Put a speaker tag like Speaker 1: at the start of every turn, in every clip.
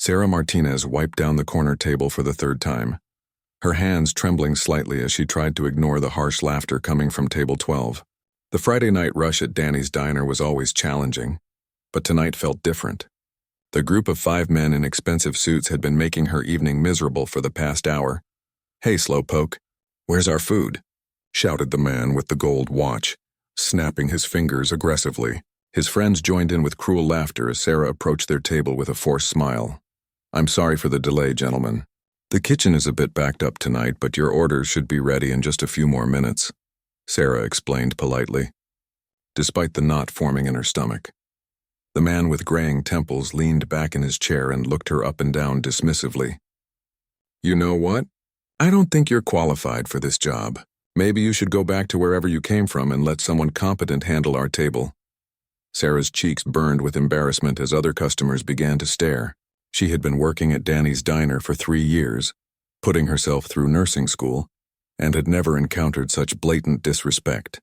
Speaker 1: Sarah Martinez wiped down the corner table for the third time, her hands trembling slightly as she tried to ignore the harsh laughter coming from table 12. The Friday night rush at Danny's diner was always challenging, but tonight felt different. The group of 5 men in expensive suits had been making her evening miserable for the past hour. "Hey, slowpoke, where's our food?" shouted the man with the gold watch, snapping his fingers aggressively. His friends joined in with cruel laughter as Sarah approached their table with a forced smile. "I'm sorry for the delay, gentlemen. The kitchen is a bit backed up tonight, but your orders should be ready in just a few more minutes," Sarah explained politely, despite the knot forming in her stomach. The man with graying temples leaned back in his chair and looked her up and down dismissively. "You know what? I don't think you're qualified for this job. Maybe you should go back to wherever you came from and let someone competent handle our table." Sarah's cheeks burned with embarrassment as other customers began to stare. She had been working at Danny's diner for 3 years, putting herself through nursing school, and had never encountered such blatant disrespect.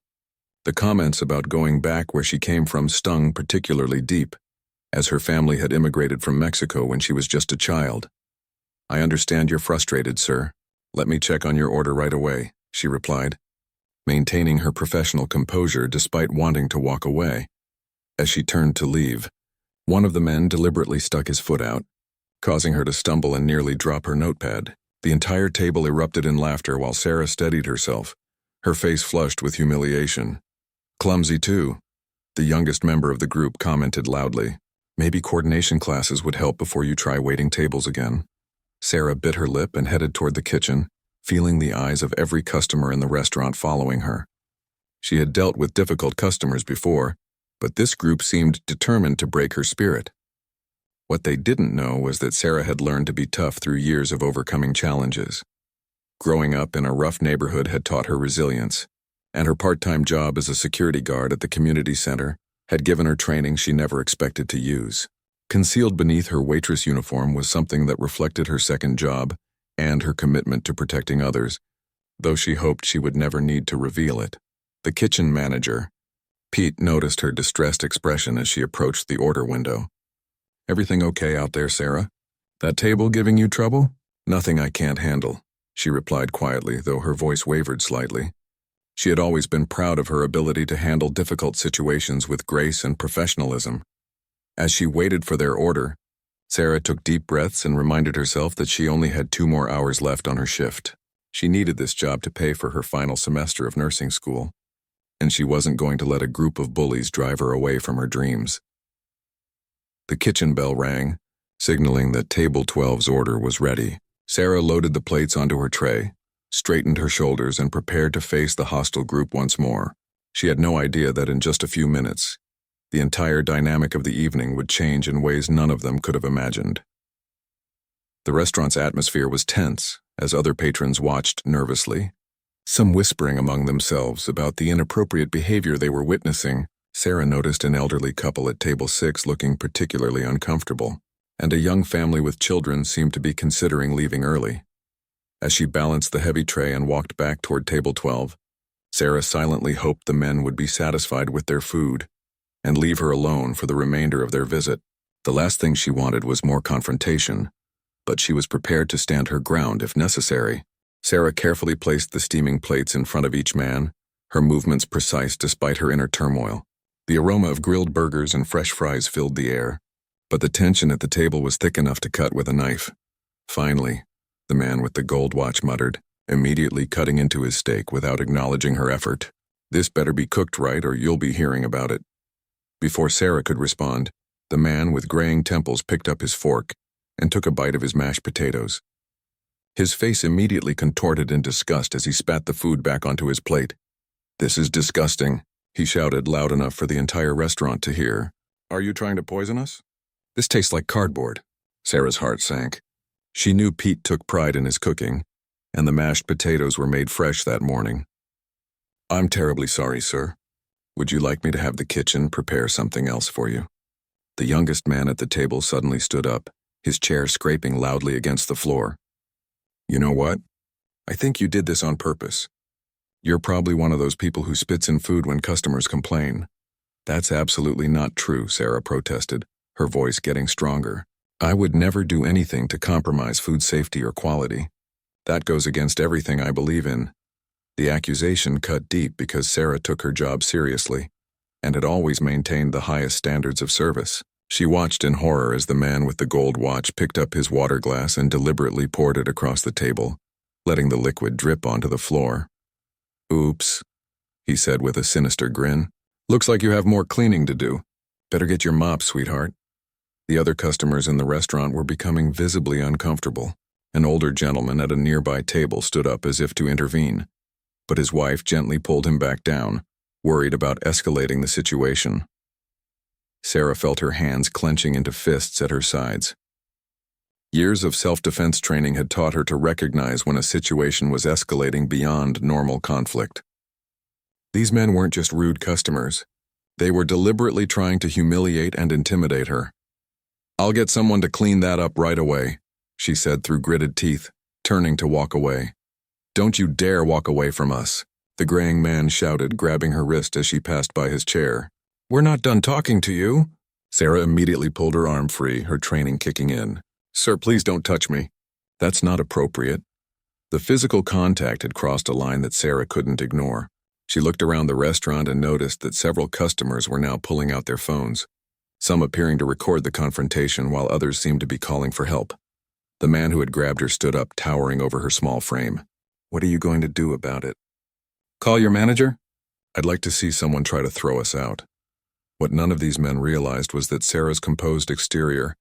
Speaker 1: The comments about going back where she came from stung particularly deep, as her family had immigrated from Mexico when she was just a child. "I understand you're frustrated, sir. Let me check on your order right away," she replied, maintaining her professional composure despite wanting to walk away. As she turned to leave, one of the men deliberately stuck his foot out, causing her to stumble and nearly drop her notepad. The entire table erupted in laughter while Sarah steadied herself, her face flushed with humiliation. "Clumsy too," the youngest member of the group commented loudly. "Maybe coordination classes would help before you try waiting tables again." Sarah bit her lip and headed toward the kitchen, feeling the eyes of every customer in the restaurant following her. She had dealt with difficult customers before, but this group seemed determined to break her spirit. What they didn't know was that Sarah had learned to be tough through years of overcoming challenges. Growing up in a rough neighborhood had taught her resilience, and her part-time job as a security guard at the community center had given her training she never expected to use. Concealed beneath her waitress uniform was something that reflected her second job and her commitment to protecting others, though she hoped she would never need to reveal it. The kitchen manager, Pete, noticed her distressed expression as she approached the order window. "Everything okay out there, Sarah? That table giving you trouble?" "Nothing I can't handle," she replied quietly, though her voice wavered slightly. She had always been proud of her ability to handle difficult situations with grace and professionalism. As she waited for their order, Sarah took deep breaths and reminded herself that she only had 2 more hours left on her shift. She needed this job to pay for her final semester of nursing school, and she wasn't going to let a group of bullies drive her away from her dreams. The kitchen bell rang, signaling that table 12's order was ready. Sarah loaded the plates onto her tray, straightened her shoulders, and prepared to face the hostile group once more. She had no idea that in just a few minutes, the entire dynamic of the evening would change in ways none of them could have imagined. The restaurant's atmosphere was tense as other patrons watched nervously, some whispering among themselves about the inappropriate behavior they were witnessing. Sarah noticed an elderly couple at table 6 looking particularly uncomfortable, and a young family with children seemed to be considering leaving early. As she balanced the heavy tray and walked back toward table 12, Sarah silently hoped the men would be satisfied with their food and leave her alone for the remainder of their visit. The last thing she wanted was more confrontation, but she was prepared to stand her ground if necessary. Sarah carefully placed the steaming plates in front of each man, her movements precise despite her inner turmoil. The aroma of grilled burgers and fresh fries filled the air, but the tension at the table was thick enough to cut with a knife. "Finally," the man with the gold watch muttered, immediately cutting into his steak without acknowledging her effort. "This better be cooked right or you'll be hearing about it." Before Sarah could respond, the man with graying temples picked up his fork and took a bite of his mashed potatoes. His face immediately contorted in disgust as he spat the food back onto his plate. "This is disgusting," he shouted loud enough for the entire restaurant to hear. "Are you trying to poison us?" "This tastes like cardboard." Sarah's heart sank. She knew Pete took pride in his cooking, and the mashed potatoes were made fresh that morning. "I'm terribly sorry, sir. Would you like me to have the kitchen prepare something else for you?" The youngest man at the table suddenly stood up, his chair scraping loudly against the floor. "You know what? I think you did this on purpose. You're probably one of those people who spits in food when customers complain." "That's absolutely not true," Sarah protested, her voice getting stronger. I would never do anything to compromise food safety or quality. That goes against everything I believe in. The accusation cut deep because Sarah took her job seriously and had always maintained the highest standards of service. She watched in horror as the man with the gold watch picked up his water glass and deliberately poured it across the table, letting the liquid drip onto the floor. "Oops," he said with a sinister grin. "Looks like you have more cleaning to do. Better get your mop, sweetheart." The other customers in the restaurant were becoming visibly uncomfortable. An older gentleman at a nearby table stood up as if to intervene, but his wife gently pulled him back down, worried about escalating the situation. Sarah felt her hands clenching into fists at her sides. Years of self-defense training had taught her to recognize when a situation was escalating beyond normal conflict. These men weren't just rude customers. They were deliberately trying to humiliate and intimidate her. "I'll get someone to clean that up right away," she said through gritted teeth, turning to walk away. "Don't you dare walk away from us," the graying man shouted, grabbing her wrist as she passed by his chair. "We're not done talking to you." Sarah immediately pulled her arm free, her training kicking in. "Sir, please don't touch me." That's not appropriate. The physical contact had crossed a line that Sarah couldn't ignore. She looked around the restaurant and noticed that several customers were now pulling out their phones, some appearing to record the confrontation while others seemed to be calling for help. The man who had grabbed her stood up, towering over her small frame. "What are you going to do about it?" "Call your manager?" "I'd like to see someone try to throw us out." What none of these men realized was that Sarah's composed exterior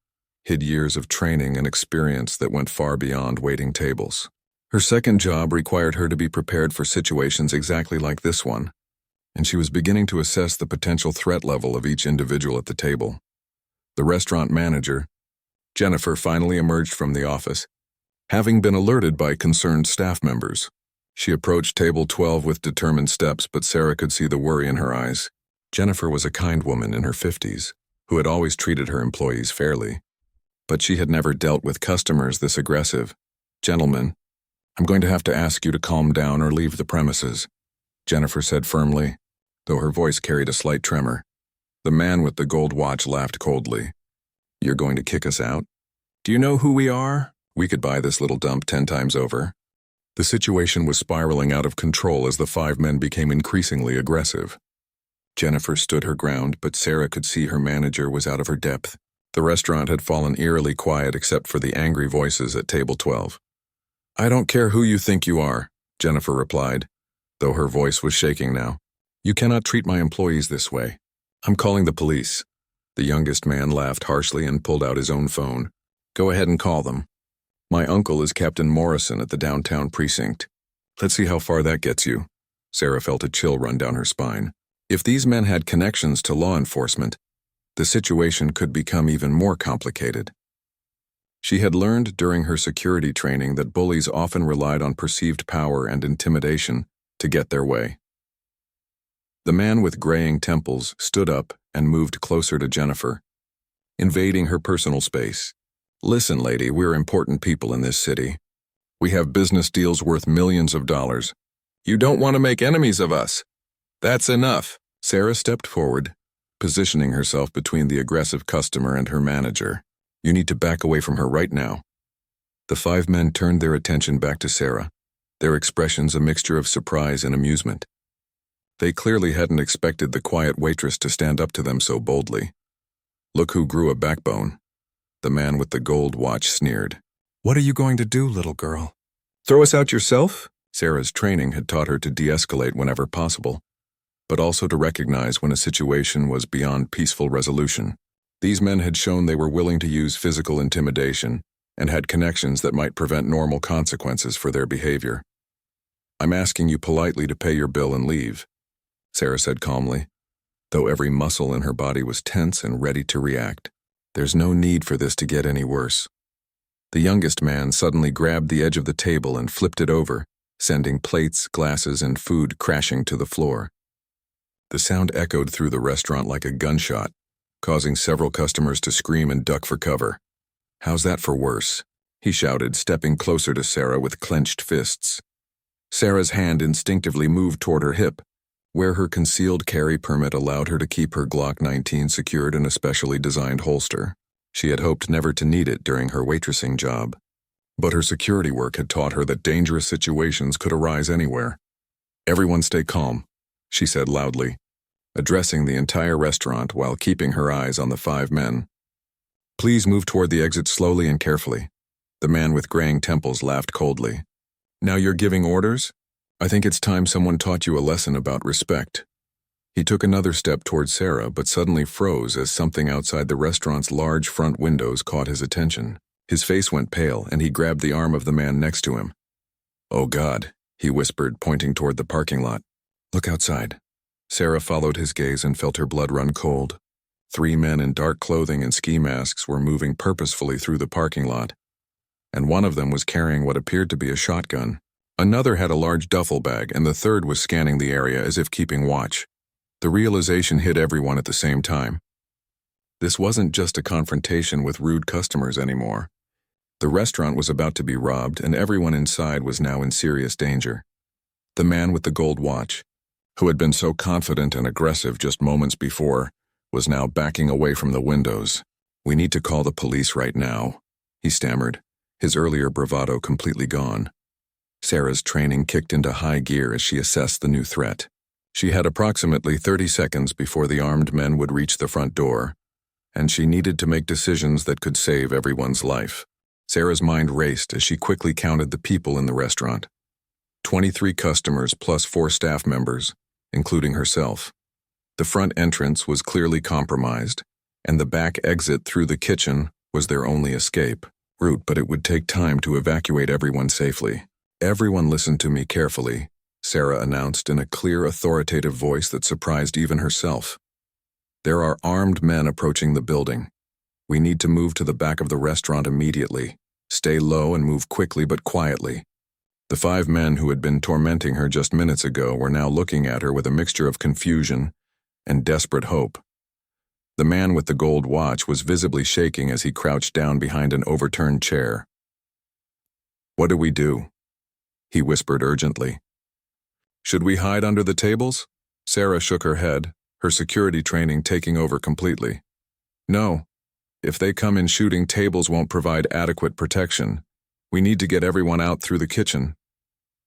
Speaker 1: hid years of training and experience that went far beyond waiting tables. Her second job required her to be prepared for situations exactly like this one, and she was beginning to assess the potential threat level of each individual at the table. The restaurant manager, Jennifer, finally emerged from the office, having been alerted by concerned staff members. She approached table 12 with determined steps, but Sarah could see the worry in her eyes. Jennifer was a kind woman in her 50s, who had always treated her employees fairly. But she had never dealt with customers this aggressive. "Gentlemen, I'm going to have to ask you to calm down or leave the premises," Jennifer said firmly, though her voice carried a slight tremor. The man with the gold watch laughed coldly. "You're going to kick us out? Do you know who we are? We could buy this little dump 10 times over." The situation was spiraling out of control as the 5 men became increasingly aggressive. Jennifer stood her ground, but Sarah could see her manager was out of her depth. The restaurant had fallen eerily quiet except for the angry voices at table 12. "I don't care who you think you are," Jennifer replied, though her voice was shaking now. "You cannot treat my employees this way. I'm calling the police." The youngest man laughed harshly and pulled out his own phone. "Go ahead and call them. My uncle is Captain Morrison at the downtown precinct. Let's see how far that gets you." Sarah felt a chill run down her spine. If these men had connections to law enforcement, the situation could become even more complicated. She had learned during her security training that bullies often relied on perceived power and intimidation to get their way. The man with graying temples stood up and moved closer to Jennifer, invading her personal space. "Listen, lady, we're important people in this city. We have business deals worth millions of dollars. You don't want to make enemies of us. That's enough." Sarah stepped forward, positioning herself between the aggressive customer and her manager. "You need to back away from her right now." The 5 men turned their attention back to Sarah, their expressions a mixture of surprise and amusement. They clearly hadn't expected the quiet waitress to stand up to them so boldly. "Look who grew a backbone," the man with the gold watch sneered. "What are you going to do, little girl? Throw us out yourself?" Sarah's training had taught her to de-escalate whenever possible, but also to recognize when a situation was beyond peaceful resolution. These men had shown they were willing to use physical intimidation and had connections that might prevent normal consequences for their behavior. "I'm asking you politely to pay your bill and leave," Sarah said calmly, though every muscle in her body was tense and ready to react. "There's no need for this to get any worse." The youngest man suddenly grabbed the edge of the table and flipped it over, sending plates, glasses, and food crashing to the floor. The sound echoed through the restaurant like a gunshot, causing several customers to scream and duck for cover. "How's that for worse?" he shouted, stepping closer to Sarah with clenched fists. Sarah's hand instinctively moved toward her hip, where her concealed carry permit allowed her to keep her Glock 19 secured in a specially designed holster. She had hoped never to need it during her waitressing job. But her security work had taught her that dangerous situations could arise anywhere. "Everyone stay calm," she said loudly, addressing the entire restaurant while keeping her eyes on the 5 men. "Please move toward the exit slowly and carefully." The man with graying temples laughed coldly. "Now you're giving orders? I think it's time someone taught you a lesson about respect." He took another step toward Sarah but suddenly froze as something outside the restaurant's large front windows caught his attention. His face went pale and he grabbed the arm of the man next to him. "Oh God," he whispered, pointing toward the parking lot. "Look outside." Sarah followed his gaze and felt her blood run cold. 3 men in dark clothing and ski masks were moving purposefully through the parking lot, and one of them was carrying what appeared to be a shotgun. Another had a large duffel bag, and the third was scanning the area as if keeping watch. The realization hit everyone at the same time. This wasn't just a confrontation with rude customers anymore. The restaurant was about to be robbed, and everyone inside was now in serious danger. The man with the gold watch, who had been so confident and aggressive just moments before, was now backing away from the windows. "We need to call the police right now," he stammered, his earlier bravado completely gone. Sarah's training kicked into high gear as she assessed the new threat. She had approximately 30 seconds before the armed men would reach the front door, and she needed to make decisions that could save everyone's life. Sarah's mind raced as she quickly counted the people in the restaurant. 23 customers plus 4 staff members, including herself. The front entrance was clearly compromised, and the back exit through the kitchen was their only escape route, but it would take time to evacuate everyone safely. "Everyone listen to me carefully," Sarah announced in a clear, authoritative voice that surprised even herself. "There are armed men approaching the building. We need to move to the back of the restaurant immediately. Stay low and move quickly but quietly." The 5 men who had been tormenting her just minutes ago were now looking at her with a mixture of confusion and desperate hope. The man with the gold watch was visibly shaking as he crouched down behind an overturned chair. "What do we do?" he whispered urgently. "Should we hide under the tables?" Sarah shook her head, her security training taking over completely. "No. If they come in shooting, tables won't provide adequate protection. We need to get everyone out through the kitchen."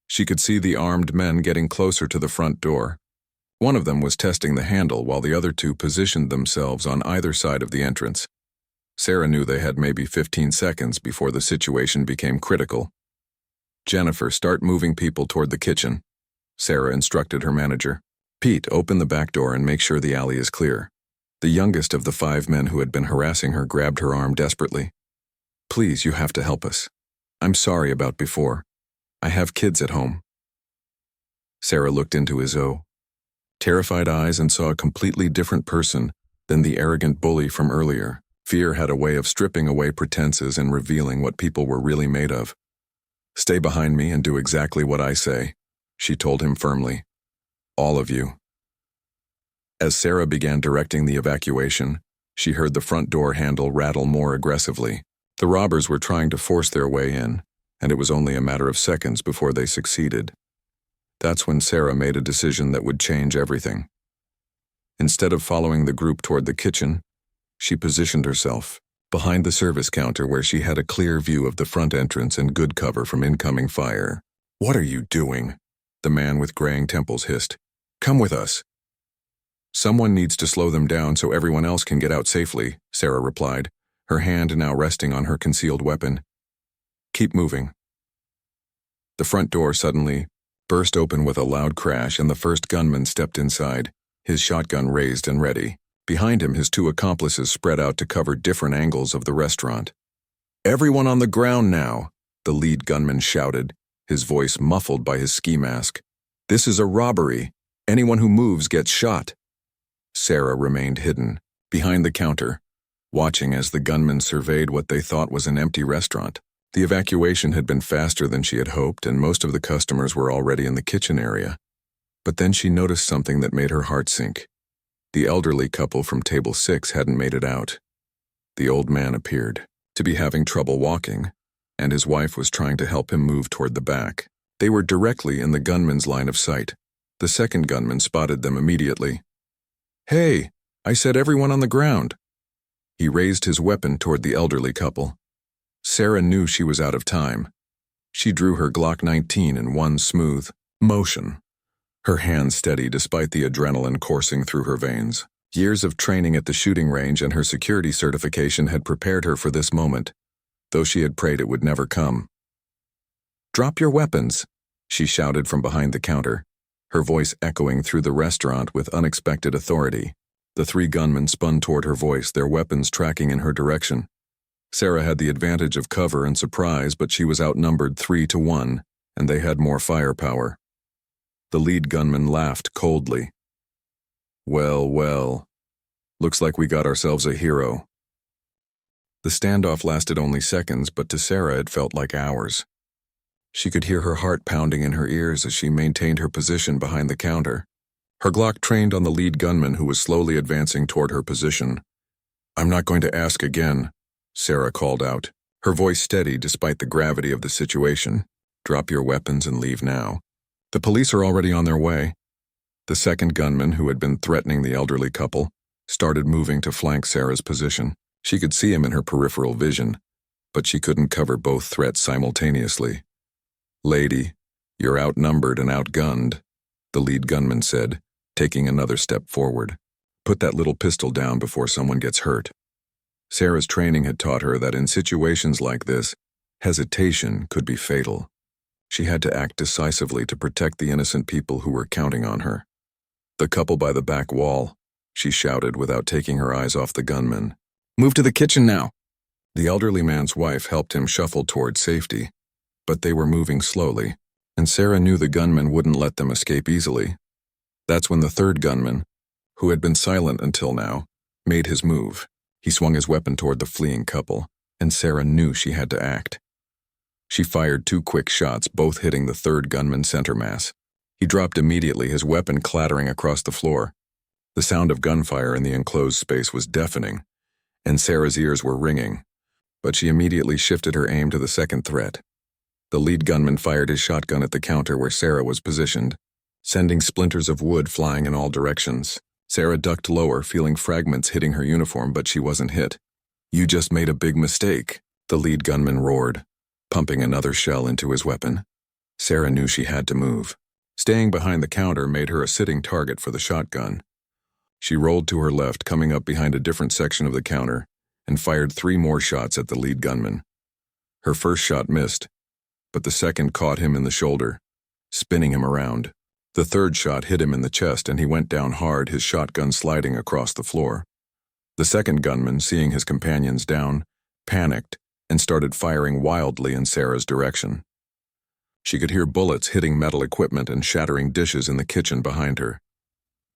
Speaker 1: She could see the armed men getting closer to the front door. One of them was testing the handle while the other 2 positioned themselves on either side of the entrance. Sarah knew they had maybe 15 seconds before the situation became critical. "Jennifer, start moving people toward the kitchen," Sarah instructed her manager. "Pete, open the back door and make sure the alley is clear." The youngest of the 5 men who had been harassing her grabbed her arm desperately. "Please, you have to help us. I'm sorry about before. I have kids at home." Sarah looked into his terrified eyes and saw a completely different person than the arrogant bully from earlier. Fear had a way of stripping away pretenses and revealing what people were really made of. "Stay behind me and do exactly what I say," she told him firmly. "All of you." As Sarah began directing the evacuation, she heard the front door handle rattle more aggressively. The robbers were trying to force their way in, and it was only a matter of seconds before they succeeded. That's when Sarah made a decision that would change everything. Instead of following the group toward the kitchen, she positioned herself behind the service counter where she had a clear view of the front entrance and good cover from incoming fire. "What are you doing?" the man with graying temples hissed. "Come with us." "Someone needs to slow them down so everyone else can get out safely," Sarah replied, her hand now resting on her concealed weapon. "Keep moving." The front door suddenly burst open with a loud crash, and the first gunman stepped inside, his shotgun raised and ready. Behind him, his 2 accomplices spread out to cover different angles of the restaurant. "Everyone on the ground now," the lead gunman shouted, his voice muffled by his ski mask. "This is a robbery. Anyone who moves gets shot." Sarah remained hidden, behind the counter, watching as the gunmen surveyed what they thought was an empty restaurant. The evacuation had been faster than she had hoped, and most of the customers were already in the kitchen area. But then she noticed something that made her heart sink. The elderly couple from table 6 hadn't made it out. The old man appeared to be having trouble walking, and his wife was trying to help him move toward the back. They were directly in the gunman's line of sight. The second gunman spotted them immediately. "Hey, I said everyone on the ground." He raised his weapon toward the elderly couple. Sarah knew she was out of time. She drew her Glock 19 in one smooth motion, her hand steady despite the adrenaline coursing through her veins. Years of training at the shooting range and her security certification had prepared her for this moment, though she had prayed it would never come. "Drop your weapons," she shouted from behind the counter, her voice echoing through the restaurant with unexpected authority. The three gunmen spun toward her voice, their weapons tracking in her direction. Sarah had the advantage of cover and surprise, but she was outnumbered 3-1, and they had more firepower. The lead gunman laughed coldly. "Well, well. Looks like we got ourselves a hero." The standoff lasted only seconds, but to Sarah it felt like hours. She could hear her heart pounding in her ears as she maintained her position behind the counter. Her Glock trained on the lead gunman who was slowly advancing toward her position. "I'm not going to ask again," Sarah called out, her voice steady despite the gravity of the situation. "Drop your weapons and leave now. The police are already on their way." The second gunman, who had been threatening the elderly couple, started moving to flank Sarah's position. She could see him in her peripheral vision, but she couldn't cover both threats simultaneously. "Lady, you're outnumbered and outgunned," the lead gunman said, taking another step forward. "Put that little pistol down before someone gets hurt." Sarah's training had taught her that in situations like this, hesitation could be fatal. She had to act decisively to protect the innocent people who were counting on her. "The couple by the back wall," she shouted without taking her eyes off the gunman. "Move to the kitchen now." The elderly man's wife helped him shuffle toward safety, but they were moving slowly, and Sarah knew the gunman wouldn't let them escape easily. That's when the third gunman, who had been silent until now, made his move. He swung his weapon toward the fleeing couple, and Sarah knew she had to act. She fired 2 quick shots, both hitting the third gunman's center mass. He dropped immediately, his weapon clattering across the floor. The sound of gunfire in the enclosed space was deafening, and Sarah's ears were ringing, but she immediately shifted her aim to the second threat. The lead gunman fired his shotgun at the counter where Sarah was positioned, sending splinters of wood flying in all directions. Sarah ducked lower, feeling fragments hitting her uniform, but she wasn't hit. "You just made a big mistake," the lead gunman roared, pumping another shell into his weapon. Sarah knew she had to move. Staying behind the counter made her a sitting target for the shotgun. She rolled to her left, coming up behind a different section of the counter, and fired 3 more shots at the lead gunman. Her first shot missed, but the second caught him in the shoulder, spinning him around. The third shot hit him in the chest, and he went down hard, his shotgun sliding across the floor. The second gunman, seeing his companions down, panicked and started firing wildly in Sarah's direction. She could hear bullets hitting metal equipment and shattering dishes in the kitchen behind her.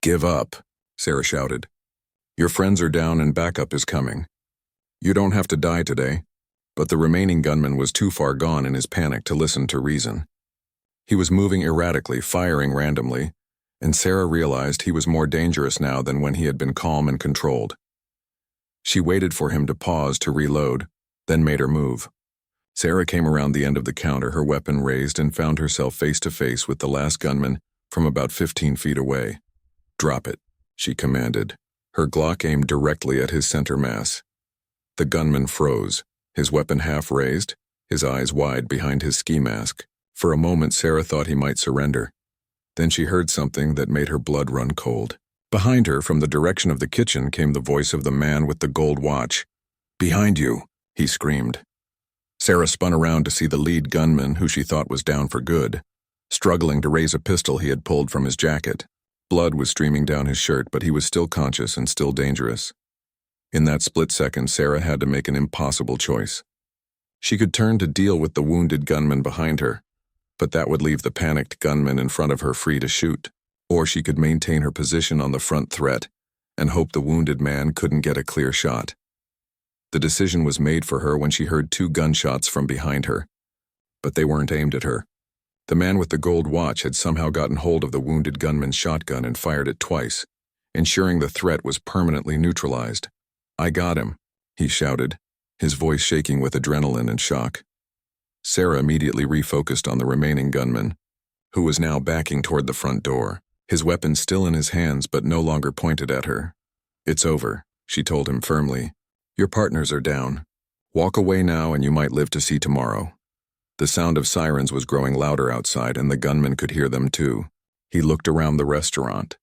Speaker 1: "Give up," Sarah shouted. "Your friends are down and backup is coming. You don't have to die today." But the remaining gunman was too far gone in his panic to listen to reason. He was moving erratically, firing randomly, and Sarah realized he was more dangerous now than when he had been calm and controlled. She waited for him to pause to reload, then made her move. Sarah came around the end of the counter, her weapon raised, and found herself face to face with the last gunman from about 15 feet away. "Drop it," she commanded, her Glock aimed directly at his center mass. The gunman froze, his weapon half raised, his eyes wide behind his ski mask. For a moment, Sarah thought he might surrender. Then she heard something that made her blood run cold. Behind her, from the direction of the kitchen, came the voice of the man with the gold watch. "Behind you," he screamed. Sarah spun around to see the lead gunman, who she thought was down for good, struggling to raise a pistol he had pulled from his jacket. Blood was streaming down his shirt, but he was still conscious and still dangerous. In that split second, Sarah had to make an impossible choice. She could turn to deal with the wounded gunman behind her, but that would leave the panicked gunman in front of her free to shoot. Or she could maintain her position on the front threat and hope the wounded man couldn't get a clear shot. The decision was made for her when she heard 2 gunshots from behind her, but they weren't aimed at her. The man with the gold watch had somehow gotten hold of the wounded gunman's shotgun and fired it twice, ensuring the threat was permanently neutralized. "I got him," he shouted, his voice shaking with adrenaline and shock. Sarah immediately refocused on the remaining gunman, who was now backing toward the front door, his weapon still in his hands but no longer pointed at her. "It's over," she told him firmly. Your partners are down. Walk away now and you might live to see tomorrow." The sound of sirens was growing louder outside, and the gunman could hear them too. He looked around the restaurant,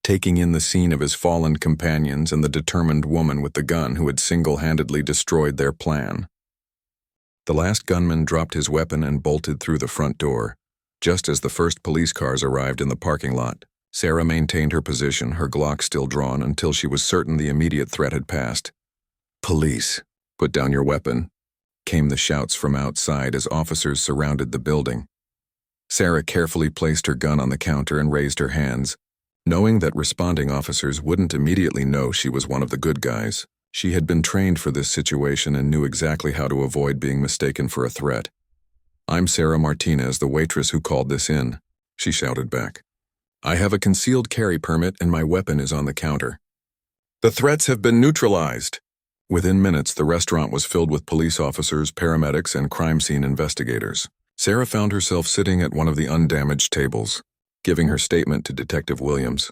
Speaker 1: taking in the scene of his fallen companions and the determined woman with the gun who had single-handedly destroyed their plan. The last gunman dropped his weapon and bolted through the front door. Just as the first police cars arrived in the parking lot, Sarah maintained her position, her Glock still drawn, until she was certain the immediate threat had passed. "Police, put down your weapon," came the shouts from outside as officers surrounded the building. Sarah carefully placed her gun on the counter and raised her hands, knowing that responding officers wouldn't immediately know she was one of the good guys. She had been trained for this situation and knew exactly how to avoid being mistaken for a threat. "I'm Sarah Martinez, the waitress who called this in," she shouted back. "I have a concealed carry permit and my weapon is on the counter. The threats have been neutralized." Within minutes, the restaurant was filled with police officers, paramedics, and crime scene investigators. Sarah found herself sitting at one of the undamaged tables, giving her statement to Detective Williams,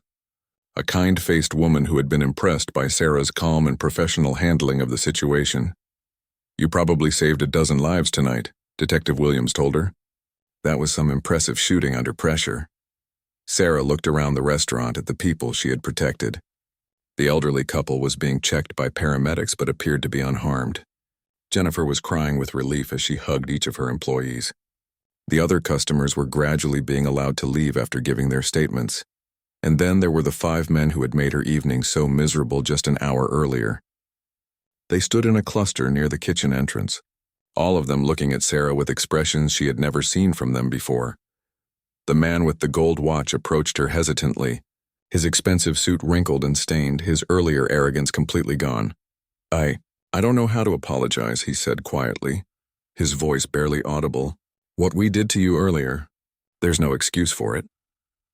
Speaker 1: a kind-faced woman who had been impressed by Sarah's calm and professional handling of the situation. "You probably saved a dozen lives tonight," Detective Williams told her. That was some impressive shooting under pressure. Sarah looked around the restaurant at the people she had protected. The elderly couple was being checked by paramedics but appeared to be unharmed. Jennifer was crying with relief as she hugged each of her employees. The other customers were gradually being allowed to leave after giving their statements. And then there were the 5 men who had made her evening so miserable just an hour earlier. They stood in a cluster near the kitchen entrance, all of them looking at Sarah with expressions she had never seen from them before. The man with the gold watch approached her hesitantly, his expensive suit wrinkled and stained, his earlier arrogance completely gone. I don't know how to apologize," he said quietly, his voice barely audible. "What we did to you earlier, there's no excuse for it."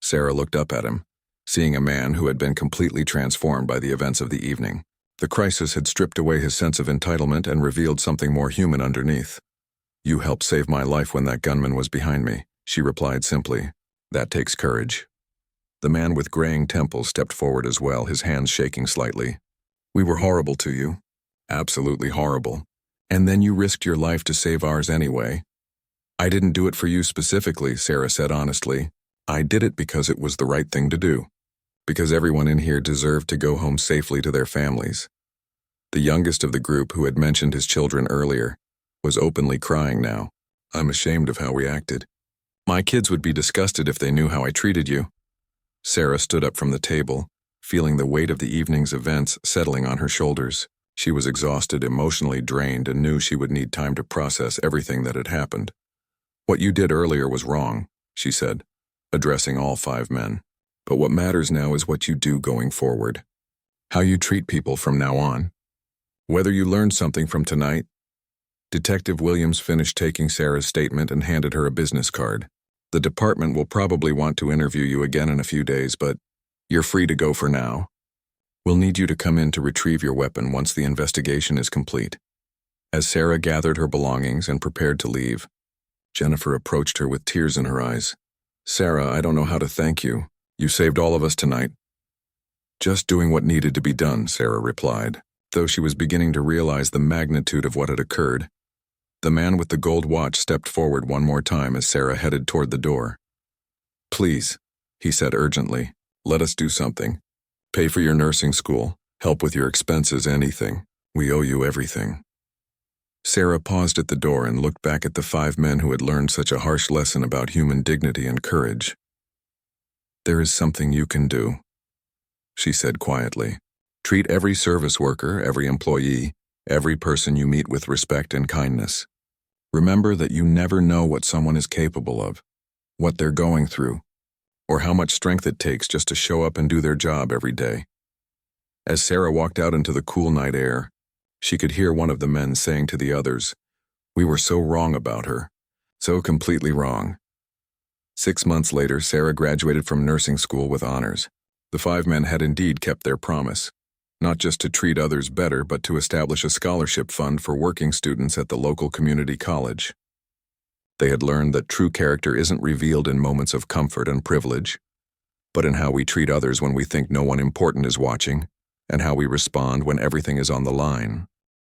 Speaker 1: Sarah looked up at him, seeing a man who had been completely transformed by the events of the evening. The crisis had stripped away his sense of entitlement and revealed something more human underneath. "You helped save my life when that gunman was behind me," she replied simply. "That takes courage." The man with graying temples stepped forward as well, his hands shaking slightly. "We were horrible to you. Absolutely horrible. And then you risked your life to save ours anyway." "I didn't do it for you specifically," Sarah said honestly. "I did it because it was the right thing to do. Because everyone in here deserved to go home safely to their families." The youngest of the group, who had mentioned his children earlier, was openly crying now. "I'm ashamed of how we acted. My kids would be disgusted if they knew how I treated you." Sarah stood up from the table, feeling the weight of the evening's events settling on her shoulders. She was exhausted, emotionally drained, and knew she would need time to process everything that had happened. "What you did earlier was wrong," she said, addressing all 5 men. "But what matters now is what you do going forward. How you treat people from now on. Whether you learned something from tonight." Detective Williams finished taking Sarah's statement and handed her a business card. "The department will probably want to interview you again in a few days, but you're free to go for now. We'll need you to come in to retrieve your weapon once the investigation is complete." As Sarah gathered her belongings and prepared to leave, Jennifer approached her with tears in her eyes. "Sarah, I don't know how to thank you. You saved all of us tonight." "Just doing what needed to be done," Sarah replied, though she was beginning to realize the magnitude of what had occurred. The man with the gold watch stepped forward one more time as Sarah headed toward the door. "Please," he said urgently, "let us do something. Pay for your nursing school, help with your expenses, anything. We owe you everything." Sarah paused at the door and looked back at the 5 men who had learned such a harsh lesson about human dignity and courage. "There is something you can do," she said quietly. "Treat every service worker, every employee, every person you meet with respect and kindness. Remember that you never know what someone is capable of, what they're going through, or how much strength it takes just to show up and do their job every day." As Sarah walked out into the cool night air, she could hear one of the men saying to the others, "We were so wrong about her, so completely wrong." 6 months later, Sarah graduated from nursing school with honors. The 5 men had indeed kept their promise, not just to treat others better, but to establish a scholarship fund for working students at the local community college. They had learned that true character isn't revealed in moments of comfort and privilege, but in how we treat others when we think no one important is watching, and how we respond when everything is on the line.